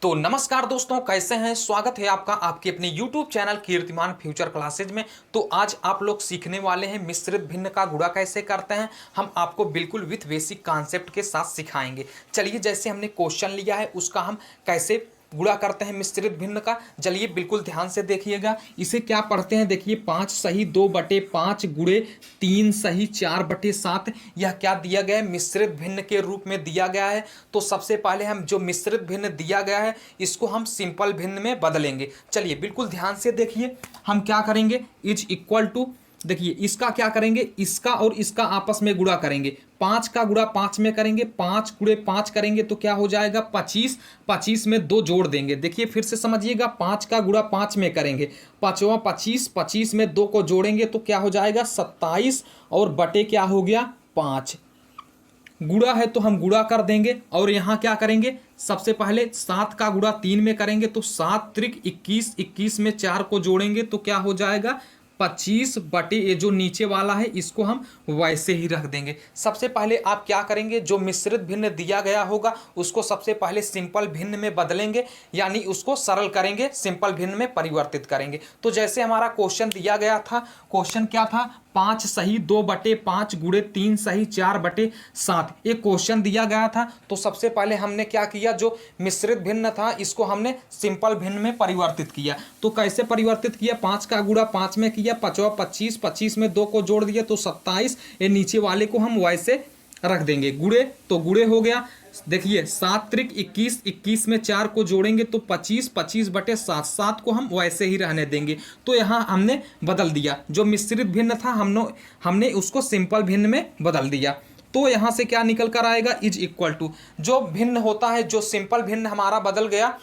तो नमस्कार दोस्तों, कैसे हैं। स्वागत है आपका आपके अपने YouTube चैनल कीर्तिमान फ्यूचर क्लासेज में। तो आज आप लोग सीखने वाले हैं मिश्रित भिन्न का गुणा कैसे करते हैं। हम आपको बिल्कुल विथ बेसिक कॉन्सेप्ट के साथ सिखाएंगे। चलिए, जैसे हमने क्वेश्चन लिया है उसका हम कैसे गुणा करते हैं मिश्रित भिन्न का, चलिए बिल्कुल ध्यान से देखिएगा। इसे क्या पढ़ते हैं, देखिए 5 सही 2/5 गुणे 3 सही 4/7। यह क्या दिया गया है, मिश्रित भिन्न के रूप में दिया गया है। तो सबसे पहले हम जो मिश्रित भिन्न दिया गया है इसको हम सिंपल भिन्न में बदलेंगे। चलिए बिल्कुल ध्यान से देखिए, हम क्या करेंगे, इज इक्वल टू, देखिए इसका क्या करेंगे, इसका और इसका आपस में गुणा करेंगे। 5 का गुणा 5 में करेंगे, 5 गुणे 5 करेंगे तो क्या हो जाएगा 25। 25 में 2 जोड़ देंगे। देखिए फिर से समझिएगा, 5 का गुणा 5 में करेंगे, 5वां 25, 25 में 2 को जोड़ेंगे तो क्या हो जाएगा 27 और बटे क्या हो गया 5। गुणा है तो हम गुणा कर देंगे और यहाँ क्या करेंगे, सबसे पहले 7 का गुणा 3 में करेंगे तो 7 त्रिक 21, 21 में 4 को जोड़ेंगे तो क्या हो जाएगा 25 बटे ये जो नीचे वाला है इसको हम वैसे ही रख देंगे। सबसे पहले आप क्या करेंगे, जो मिश्रित भिन्न दिया गया होगा उसको सबसे पहले सिंपल भिन्न में बदलेंगे, यानी उसको सरल करेंगे, सिंपल भिन्न में परिवर्तित करेंगे। तो जैसे हमारा क्वेश्चन दिया गया था, क्वेश्चन क्या था, 5 सही 2/5 गुणे 3 सही 4/7 ये क्वेश्चन दिया गया था। तो सबसे पहले हमने क्या किया, जो मिश्रित भिन्न था इसको हमने सिंपल भिन्न में परिवर्तित किया। तो कैसे परिवर्तित किया, 5 का गुणा 5 में किया, 5वां 25, 25 में 2 को जोड़ दिया तो 27। ये नीचे वाले को हम वैसे रख देंगे। गुणे तो गुणे हो गया, देखिए 7 त्रिक 21, 21 में 4 को जोड़ेंगे तो 25, 25/7, 7 को हम वैसे ही रहने देंगे। तो यहाँ हमने बदल दिया, जो मिश्रित भिन्न था हमने उसको सिंपल भिन्न में बदल दिया। तो यहाँ से क्या निकल कर आएगा, इज इक्वल टू, जो भिन्न होता है, जो सिंपल भिन्न हमारा बदल गया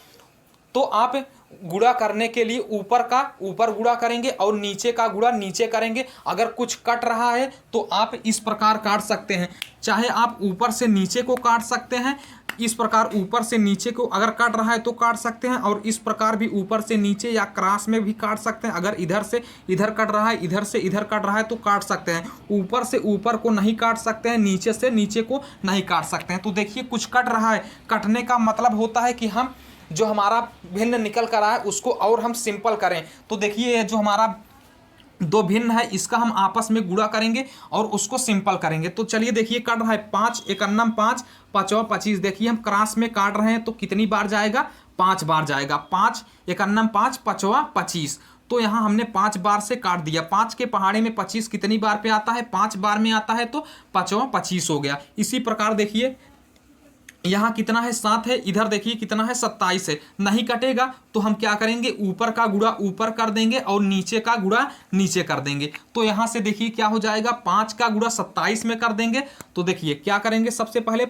तो आप गुणा करने के लिए ऊपर का ऊपर गुणा करेंगे और नीचे का गुणा नीचे करेंगे। अगर कुछ कट रहा है तो आप इस प्रकार काट सकते हैं, चाहे आप ऊपर से नीचे को काट सकते हैं, इस प्रकार ऊपर से नीचे को अगर काट रहा है तो काट सकते हैं, और इस प्रकार भी ऊपर से नीचे या क्रॉस में भी काट सकते हैं। अगर इधर से इधर कट रहा है, इधर से इधर कट रहा है तो काट सकते हैं। ऊपर से ऊपर को नहीं काट सकते हैं, नीचे से नीचे को नहीं काट सकते हैं। तो देखिए कुछ कट रहा है, कटने का मतलब होता है कि हम जो हमारा भिन्न निकल कर आए उसको और हम सिंपल करें। तो देखिए जो हमारा दो भिन्न है इसका हम आपस में गुणा करेंगे और उसको सिंपल करेंगे। तो चलिए देखिए कट रहा है 5 एकन्नम 5, 5वां 25। देखिए हम क्रॉस में काट रहे हैं तो कितनी बार जाएगा, 5 बार जाएगा। 5 एकन्नम 5, 5वां 25। तो यहाँ हमने 5 बार से काट दिया। 5 के पहाड़े में 25 कितनी बार पे आता है, 5 बार में आता है, तो 5वां 25 हो गया। इसी प्रकार देखिए यहाँ कितना है 7 है, इधर देखिए कितना है 27 है। नहीं कटेगा तो हम क्या करेंगे, ऊपर का गुणा ऊपर कर देंगे और नीचे का गुणा नीचे कर देंगे। तो यहाँ से देखिए क्या हो जाएगा, 5 का गुणा 27 में कर देंगे। तो देखिए क्या करेंगे, सबसे पहले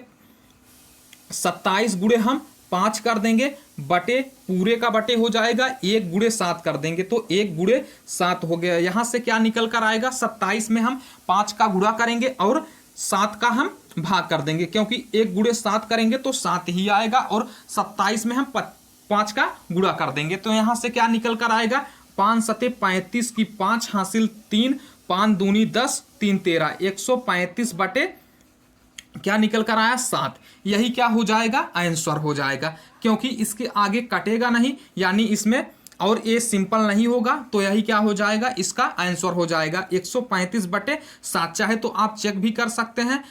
27 गुणे हम 5 कर देंगे, बटे पूरे का बटे हो जाएगा 1 गुणे 7 कर देंगे तो 1 गुणे 7 हो गया। यहाँ से क्या निकल कर आएगा, 27 में हम 5 का गुणा करेंगे और 7 का हम भाग कर देंगे, क्योंकि 1 गुणे 7 करेंगे तो 7 ही आएगा, और 27 में हम 5 का गुणा कर देंगे। तो यहाँ से क्या निकल कर आएगा, 5 सते 35 की 5 हासिल 3, 5 दूनी 10, 3 13, 135 बटे क्या निकल कर आया 7। यही क्या हो जाएगा, आंसर हो जाएगा, क्योंकि इसके आगे कटेगा नहीं, यानी इसमें और ये सिंपल नहीं होगा। तो यही क्या हो जाएगा, इसका आंसर हो जाएगा 135/7। चाहे तो आप चेक भी कर सकते हैं,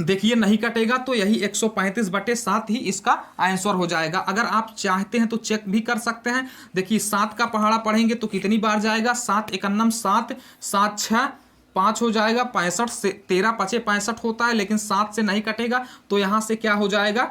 देखिए नहीं कटेगा तो यही 135/7 ही इसका आंसर हो जाएगा। अगर आप चाहते हैं तो चेक भी कर सकते हैं। देखिए 7 का पहाड़ा पढ़ेंगे तो कितनी बार जाएगा, 7 एकन्नम 7, 7 6 5 हो जाएगा, 65 से 13 5 65 होता है, लेकिन 7 से नहीं कटेगा। तो यहाँ से क्या हो जाएगा,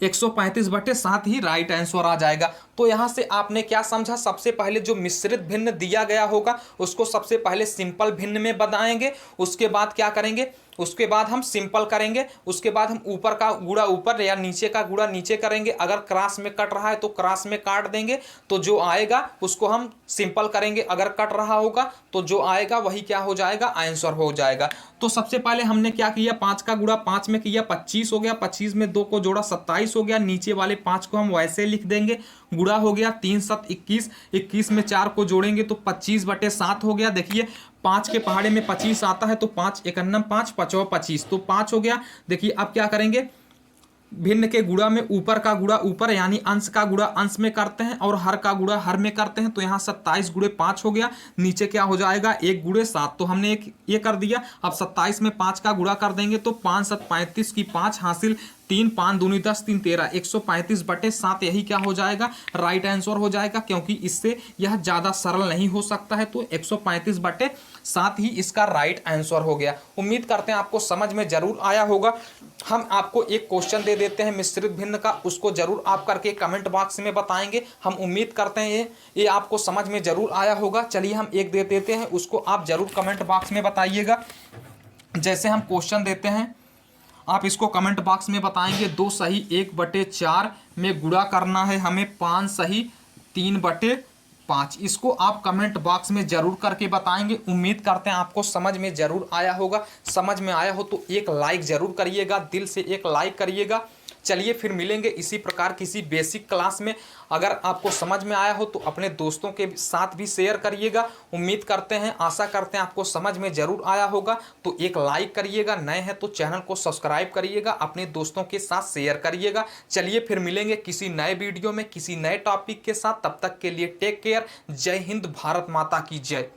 135/7 ही राइट आंसर आ जाएगा। तो यहाँ से आपने क्या समझा, सबसे पहले जो मिश्रित भिन्न दिया गया होगा उसको सबसे पहले सिंपल भिन्न में बनाएंगे, उसके बाद क्या करेंगे, उसके बाद हम सिंपल करेंगे, उसके बाद हम ऊपर का गुणा ऊपर या नीचे का गुणा नीचे करेंगे। अगर क्रॉस में कट रहा है तो क्रॉस में काट देंगे, तो जो आएगा उसको हम सिंपल करेंगे। अगर कट रहा होगा तो जो आएगा वही क्या हो जाएगा, आंसर हो जाएगा। तो सबसे पहले हमने क्या किया, 5 का गुणा 5 में किया, 25 हो गया, 25 में 2 को जोड़ा 27 हो गया। नीचे वाले 5 को हम वैसे लिख देंगे, गुणा हो गया 3 7 21, 21 में 4 को जोड़ेंगे तो 25/7 हो गया। देखिए 5 के पहाड़े में 25 आता है तो 5 एकन्नम 5, 5वां 25, तो 5 हो गया। देखिए अब क्या करेंगे, भिन्न के गुणा में ऊपर का गुणा ऊपर यानी अंश का गुणा अंश में करते हैं और हर का गुणा हर में करते हैं। तो यहाँ 27 गुणे 5 हो गया, नीचे क्या हो जाएगा 1 गुणे 7। तो हमने एक ये कर दिया। अब 27 में 5 का गुणा कर देंगे तो 5 7 35 की 5 हासिल 3 5 दूनी 10 3 13 135/7 यही क्या हो जाएगा राइट आंसर हो जाएगा, क्योंकि इससे यह ज़्यादा सरल नहीं हो सकता है। तो 135/7 ही इसका राइट आंसर हो गया। उम्मीद करते हैं आपको समझ में जरूर आया होगा। हम आपको एक क्वेश्चन दे देते हैं मिश्रित भिन्न का, उसको जरूर आप करके कमेंट बॉक्स में बताएंगे। हम उम्मीद करते हैं ये आपको समझ में जरूर आया होगा। चलिए हम एक दे देते हैं, उसको आप जरूर कमेंट बॉक्स में बताइएगा। जैसे हम क्वेश्चन देते हैं, आप इसको कमेंट बॉक्स में बताएंगे। 2 सही 1/4 में गुणा करना है हमें 5 सही 3/5। इसको आप कमेंट बॉक्स में जरूर करके बताएंगे। उम्मीद करते हैं आपको समझ में जरूर आया होगा। समझ में आया हो तो एक लाइक जरूर करिएगा, दिल से एक लाइक करिएगा। चलिए फिर मिलेंगे इसी प्रकार किसी बेसिक क्लास में। अगर आपको समझ में आया हो तो अपने दोस्तों के साथ भी शेयर करिएगा। उम्मीद करते हैं, आशा करते हैं आपको समझ में जरूर आया होगा। तो एक लाइक करिएगा, नए हैं तो चैनल को सब्सक्राइब करिएगा, अपने दोस्तों के साथ शेयर करिएगा। चलिए फिर मिलेंगे किसी नए वीडियो में किसी नए टॉपिक के साथ। तब तक के लिए टेक केयर। जय हिंद, भारत माता की जय।